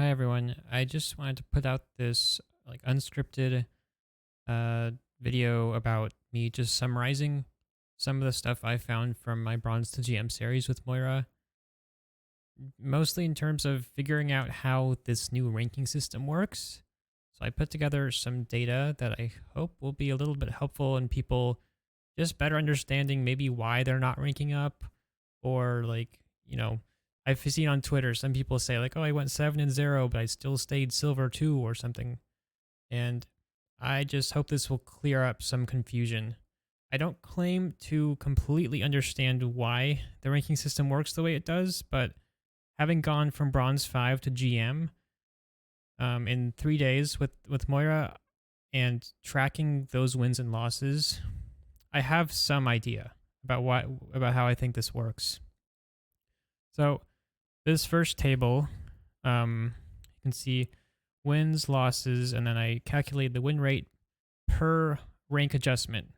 Hi everyone. I just wanted to put out this unscripted uh video about me just summarizing some of the stuff I found from my Bronze to GM series with Moira, mostly in terms of figuring out how this new ranking system works. So I put together some data that I hope will be a little bit helpful in people just better understanding maybe why they're not ranking up, or I've seen on Twitter some people say like, "Oh, I went 7-0, but I still stayed silver 2 or something." And I just hope this will clear up some confusion. I don't claim to completely understand why the ranking system works the way it does, but having gone from bronze 5 to GM in 3 days with Moira and tracking those wins and losses, I have some idea about how I think this works. So this first table, you can see wins, losses, and then I calculate the win rate per rank adjustment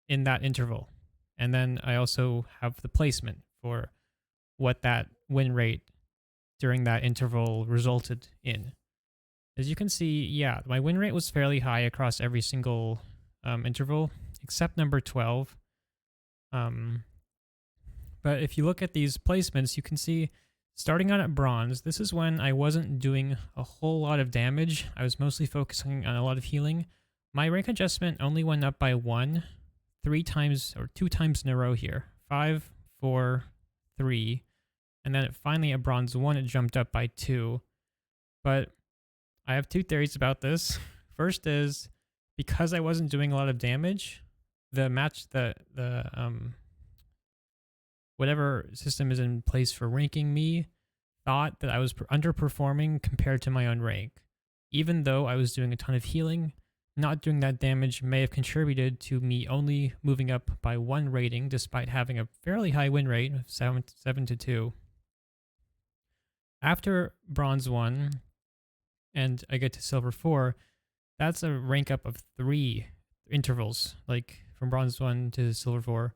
in that interval. And then I also have the placement for what that win rate during that interval resulted in. As you can see, yeah, my win rate was fairly high across every single interval, except number 12. But if you look at these placements, you can see starting out at bronze, this is when I wasn't doing a whole lot of damage. I was mostly focusing on a lot of healing. My rank adjustment only went up by 1, 3 times or 2 times in a row here. 5, 4, 3. And then finally at bronze 1, it jumped up by 2. But I have two theories about this. First is because I wasn't doing a lot of damage, the whatever system is in place for ranking me thought that I was underperforming compared to my own rank. Even though I was doing a ton of healing, not doing that damage may have contributed to me only moving up by 1 rating despite having a fairly high win rate of 7 to 2. After bronze 1 and I get to silver 4, that's a rank up of 3 intervals, like from bronze 1 to silver 4.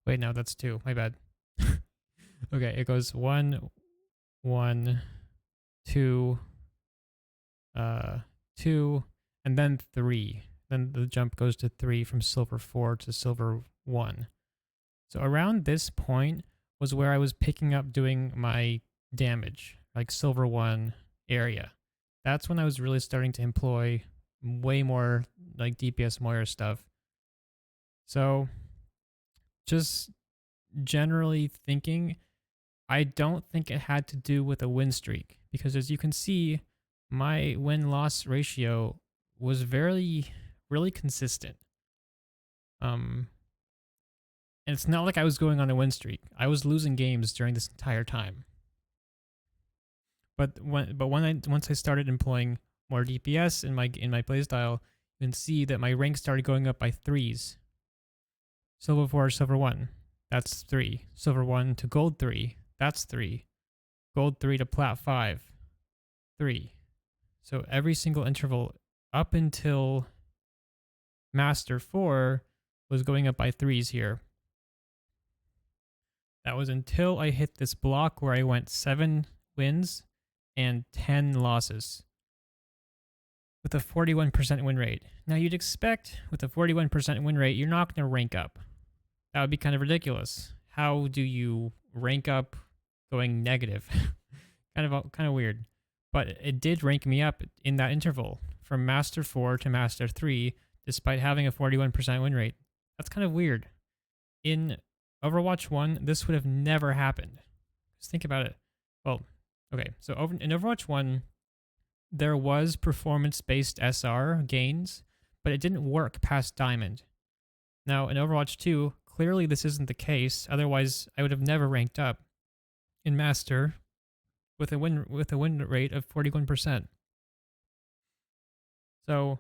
Wait, no, that's 2. My bad. Okay, it goes 1, 1, 2, 2, and then 3. Then the jump goes to 3 from silver 4 to silver 1. So around this point was where I was picking up doing my damage, like silver 1 area. That's when I was really starting to employ way more like DPS Moira stuff. So just generally thinking, I don't think it had to do with a win streak, because as you can see, my win-loss ratio was really consistent. And it's not like I was going on a win streak. I was losing games during this entire time. But once I started employing more DPS in my playstyle, you can see that my rank started going up by 3s. Silver 4, silver 1, that's 3. Silver 1 to gold 3, that's 3. Gold 3 to plat 5, 3. So every single interval up until master 4 was going up by 3s here. That was until I hit this block where I went 7 wins and 10 losses with a 41% win rate. Now you'd expect with a 41% win rate, you're not going to rank up. That would be kind of ridiculous. How do you rank up going negative? kind of weird. But it did rank me up in that interval from Master 4 to Master 3, despite having a 41% win rate. That's kind of weird. In Overwatch 1, this would have never happened. Just think about it. Well, okay, so in Overwatch 1, there was performance-based SR gains, but it didn't work past Diamond. Now, in Overwatch 2, clearly this isn't the case, otherwise I would have never ranked up in Master with a win rate of 41%. So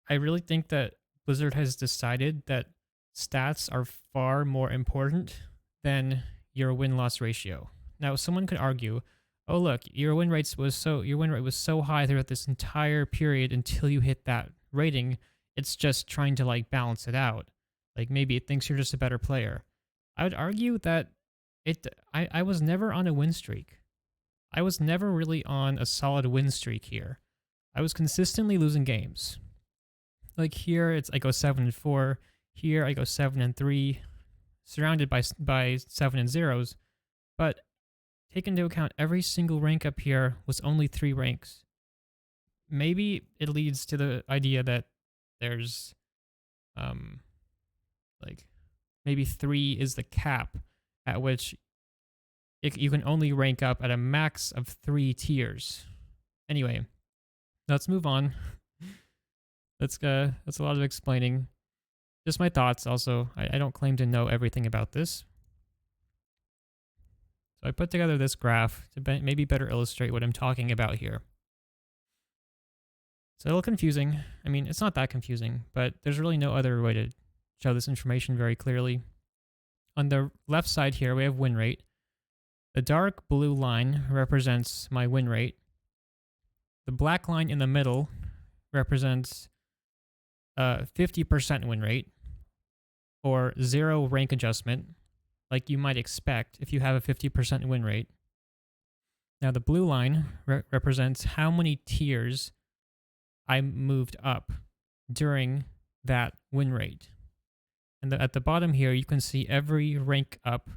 I really think that Blizzard has decided that stats are far more important than your win-loss ratio. Now, someone could argue, "Oh, look, your win rate was so high throughout this entire period until you hit that rating. It's just trying to like balance it out. Like maybe it thinks you're just a better player." I would argue that I was never on a win streak. I was never really on a solid win streak here. I was consistently losing games. Like here, I go 7-4. Here, I go 7-3, surrounded by 7-0s. But take into account every single rank up here was only 3 ranks. Maybe it leads to the idea that there's like maybe 3 is the cap at which you can only rank up at a max of 3 tiers. Anyway, let's move on. That's a lot of explaining. Just my thoughts also. I don't claim to know everything about this. So I put together this graph to maybe better illustrate what I'm talking about here. It's a little confusing. I mean, it's not that confusing, but there's really no other way to show this information very clearly. On the left side here, we have win rate. The dark blue line represents my win rate. The black line in the middle represents 50% win rate, or 0 rank adjustment, like you might expect if you have a 50% win rate. Now the blue line represents how many tiers I moved up during that win rate. And at the bottom here, you can see every rank up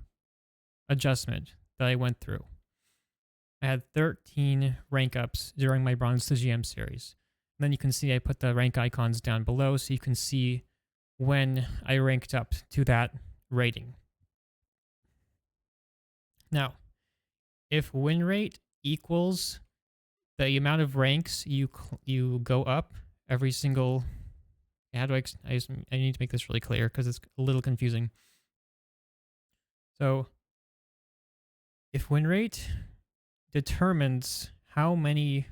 adjustment that I went through. I had 13 rank ups during my Bronze to GM series. And then you can see I put the rank icons down below so you can see when I ranked up to that rating. Now, if win rate equals the amount of ranks you go up every single... How do I need to make this really clear because it's a little confusing. So, if win rate determines how many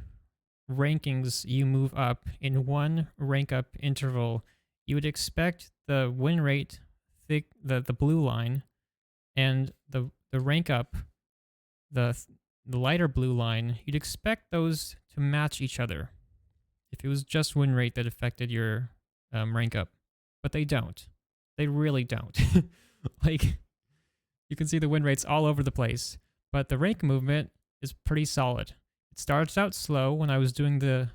rankings you move up in one rank up interval, you would expect the win rate, the blue line, and the rank up, the lighter blue line, you'd expect those to match each other if it was just win rate that affected your rank up. But they don't. They really don't. Like, you can see the win rates all over the place, but the rank movement is pretty solid. It starts out slow when I was doing the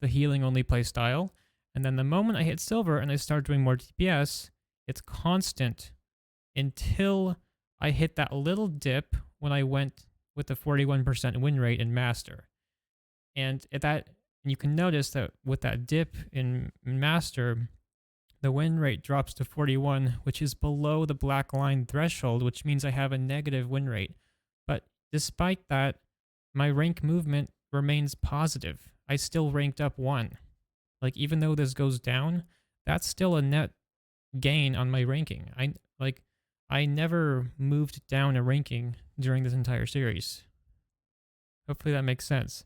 healing only playstyle, and then the moment I hit silver and I start doing more DPS, it's constant until I hit that little dip when I went with the 41% win rate in master. And you can notice that with that dip in master, the win rate drops to 41, which is below the black line threshold, which means I have a negative win rate. But despite that, my rank movement remains positive. I still ranked up 1. Like, even though this goes down, that's still a net gain on my ranking. I never moved down a ranking during this entire series. Hopefully that makes sense.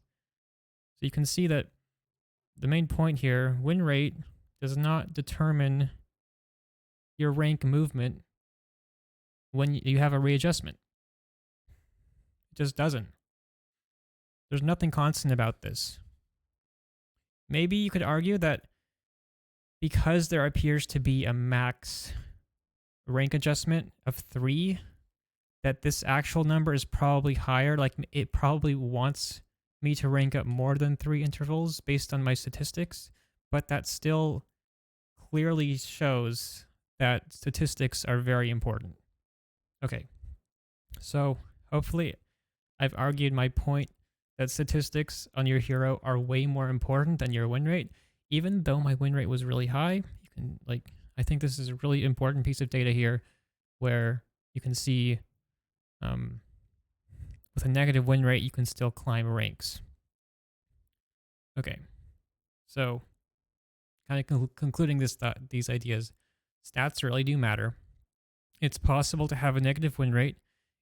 So you can see that the main point here, win rate does not determine your rank movement when you have a readjustment. It just doesn't. There's nothing constant about this. Maybe you could argue that because there appears to be a max rank adjustment of 3, that this actual number is probably higher. Like, it probably wants me to rank up more than 3 intervals based on my statistics, but that still clearly shows that statistics are very important. Okay, so hopefully I've argued my point that statistics on your hero are way more important than your win rate. Even though my win rate was really high, you can, I think this is a really important piece of data here where you can see with a negative win rate, you can still climb ranks. Okay, so kind of concluding these ideas, stats really do matter. It's possible to have a negative win rate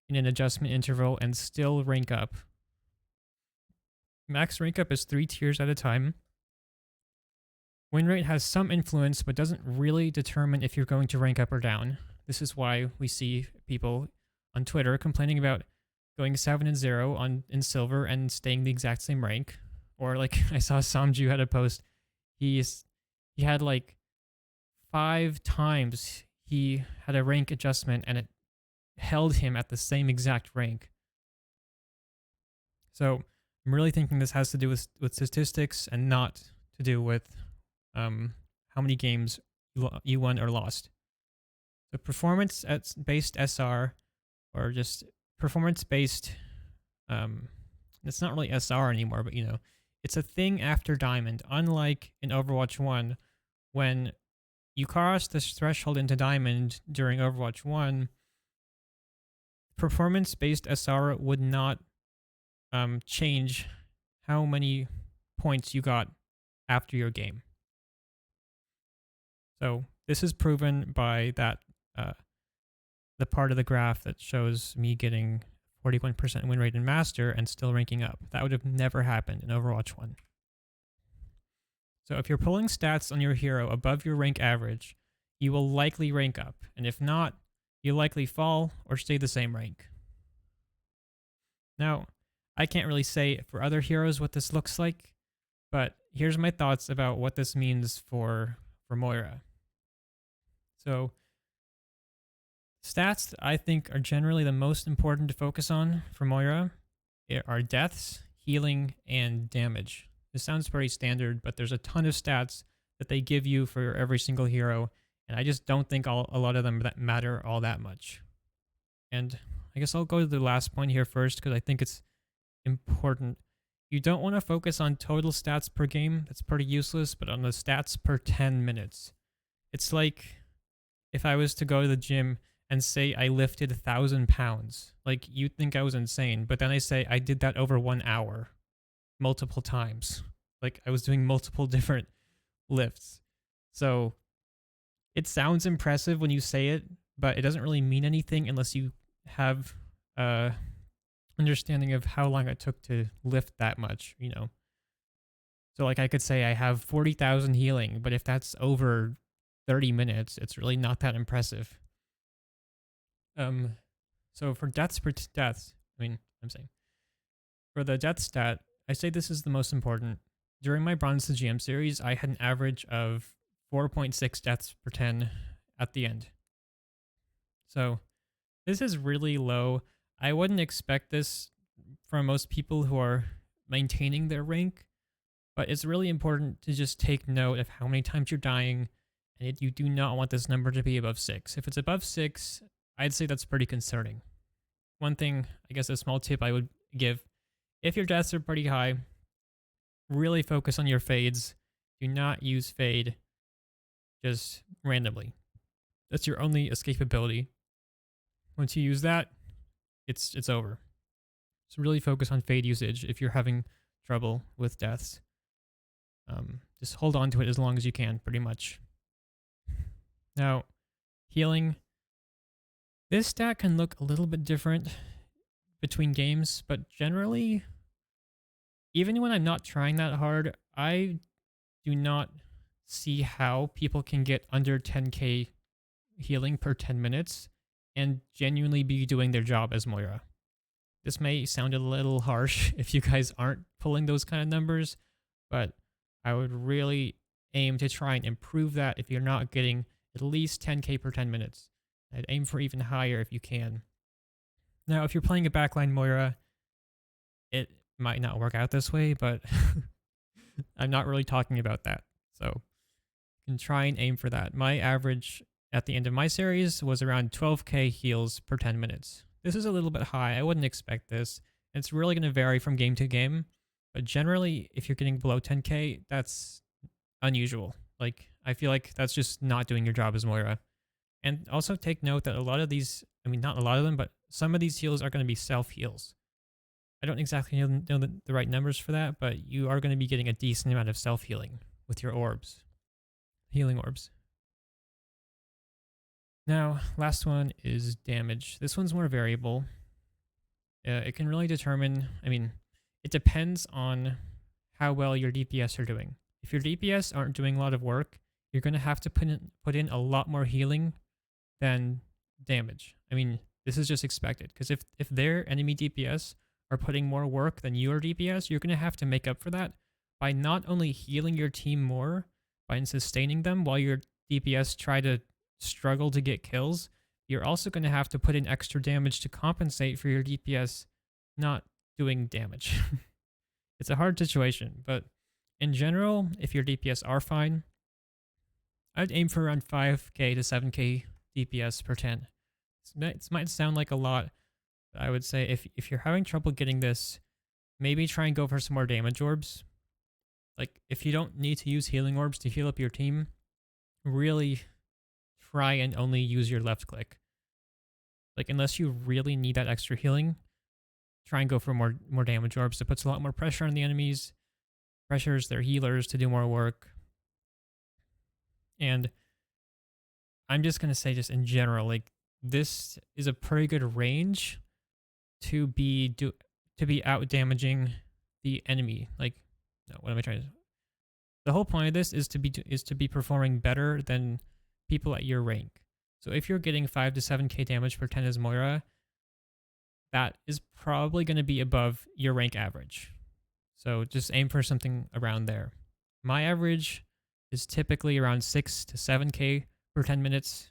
in an adjustment interval and still rank up. Max rank up is 3 tiers at a time. Win rate has some influence, but doesn't really determine if you're going to rank up or down. This is why we see people on Twitter complaining about going 7-0 in silver and staying the exact same rank. Or like I saw Samju had a post, he had like 5 times he had a rank adjustment and it held him at the same exact rank. So I'm really thinking this has to do with statistics and not to do with how many games you won or lost. The performance based SR, or just performance based, it's not really SR anymore, but it's a thing after Diamond. Unlike in Overwatch 1, when you cross this threshold into Diamond during Overwatch 1, performance based SR would not change how many points you got after your game. So this is proven by that the part of the graph that shows me getting 41% win rate in Master and still ranking up. That would have never happened in Overwatch 1. So if you're pulling stats on your hero above your rank average, you will likely rank up. And if not, you'll likely fall or stay the same rank. Now, I can't really say for other heroes what this looks like, but here's my thoughts about what this means for Moira. So, stats I think are generally the most important to focus on for Moira are deaths, healing, and damage. This sounds pretty standard, but there's a ton of stats that they give you for every single hero, and I just don't think a lot of them that matter all that much. And I guess I'll go to the last point here first because I think it's important. You don't want to focus on total stats per game. That's pretty useless, but on the stats per 10 minutes. It's like if I was to go to the gym and say I lifted 1,000 pounds. Like, you'd think I was insane, but then I say I did that over 1 hour, multiple times. Like, I was doing multiple different lifts. So it sounds impressive when you say it, but it doesn't really mean anything unless you have understanding of how long it took to lift that much, So like I could say I have 40,000 healing, but if that's over 30 minutes, it's really not that impressive. So for for the death stat, I say this is the most important. During my Bronze to GM series, I had an average of 4.6 deaths per 10 at the end. So this is really low. I wouldn't expect this from most people who are maintaining their rank, but it's really important to just take note of how many times you're dying, and you do not want this number to be above 6. If it's above 6, I'd say that's pretty concerning. One thing, I guess a small tip I would give, if your deaths are pretty high, really focus on your fades. Do not use fade just randomly. That's your only escapability. Once you use that, it's over. So really focus on fade usage if you're having trouble with deaths. Just hold on to it as long as you can, pretty much. Now, healing. This stat can look a little bit different between games, but generally, even when I'm not trying that hard, I do not see how people can get under 10k healing per 10 minutes and genuinely be doing their job as Moira. This may sound a little harsh if you guys aren't pulling those kind of numbers, but I would really aim to try and improve that if you're not getting at least 10k per 10 minutes. I'd aim for even higher if you can. Now, if you're playing a backline Moira, it might not work out this way, but I'm not really talking about that. So you can try and aim for that. My average at the end of my series was around 12k heals per 10 minutes. This is a little bit high. I wouldn't expect this. It's really going to vary from game to game, but generally, if you're getting below 10k, that's unusual. Like, I feel like that's just not doing your job as Moira. And also take note that a lot of these, not a lot of them, but some of these heals are going to be self-heals. I don't exactly know the right numbers for that, but you are going to be getting a decent amount of self-healing with your orbs. Healing orbs. Now, last one is damage. This one's more variable. It can really determine, it depends on how well your DPS are doing. If your DPS aren't doing a lot of work, you're going to have to put in a lot more healing than damage. This is just expected, because if their enemy DPS are putting more work than your DPS, you're going to have to make up for that by not only healing your team more, by sustaining them while your DPS try to struggle to get kills, you're also going to have to put in extra damage to compensate for your DPS not doing damage. It's a hard situation, but in general, if your DPS are fine, I'd aim for around 5k to 7k DPS per 10. It might sound like a lot, but I would say if you're having trouble getting this, maybe try and go for some more damage orbs. Like, if you don't need to use healing orbs to heal up your team, really try and only use your left click. Like, unless you really need that extra healing, try and go for more damage orbs. It puts a lot more pressure on the enemies, pressures their healers to do more work. And I'm just gonna say, just in general, like, this is a pretty good range to be out damaging the enemy. Like, no, what am I trying to? The whole point of this is to be performing better than people at your rank. So if you're getting 5 to 7k damage per 10 as Moira, that is probably going to be above your rank average. So just aim for something around there. My average is typically around 6 to 7k per 10 minutes.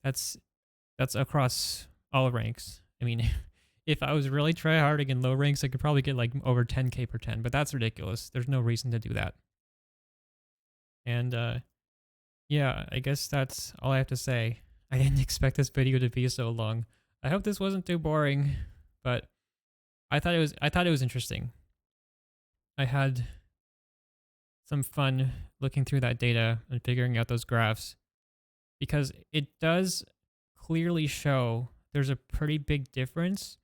That's across all ranks. I mean, if I was really tryharding in low ranks, I could probably get like over 10k per 10, but that's ridiculous. There's no reason to do that. And yeah, I guess that's all I have to say. I didn't expect this video to be so long. I hope this wasn't too boring, but I thought it was interesting. I had some fun looking through that data and figuring out those graphs, because it does clearly show there's a pretty big difference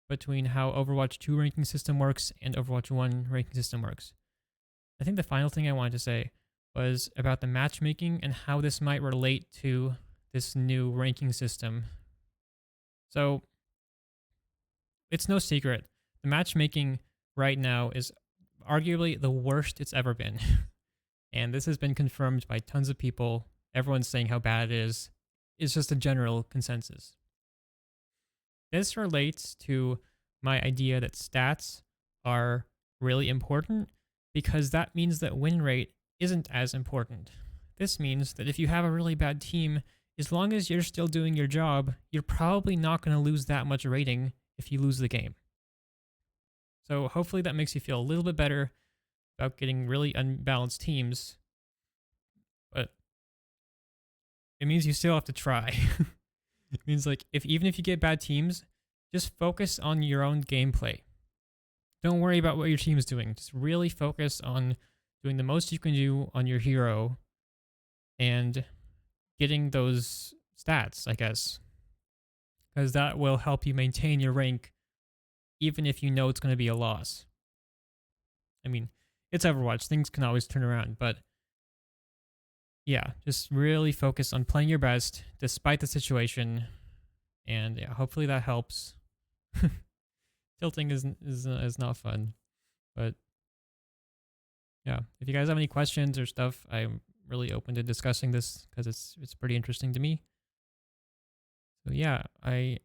between how Overwatch 2 ranking system works and Overwatch 1 ranking system works. I think the final thing I wanted to say was about the matchmaking and how this might relate to this new ranking system. So, it's no secret, the matchmaking right now is arguably the worst it's ever been. And this has been confirmed by tons of people. Everyone's saying how bad it is. It's just a general consensus. This relates to my idea that stats are really important, because that means that win rate isn't as important. This means that if you have a really bad team, as long as you're still doing your job, you're probably not going to lose that much rating if you lose the game. So hopefully that makes you feel a little bit better about getting really unbalanced teams. But it means you still have to try. It means, like, even if you get bad teams, just focus on your own gameplay. Don't worry about what your team is doing. Just really focus on doing the most you can do on your hero and getting those stats, I guess. Because that will help you maintain your rank even if you know it's going to be a loss. I mean, it's Overwatch. Things can always turn around, but yeah, just really focus on playing your best despite the situation, and yeah, hopefully that helps. Tilting is not fun, but yeah, if you guys have any questions or stuff, I'm really open to discussing this because it's pretty interesting to me. So yeah, I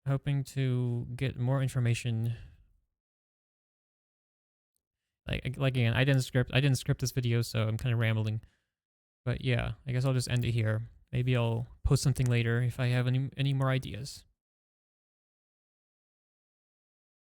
hoping to get more information. Like again, I didn't script this video, so I'm kind of rambling. But yeah, I guess I'll just end it here. Maybe I'll post something later if I have any more ideas.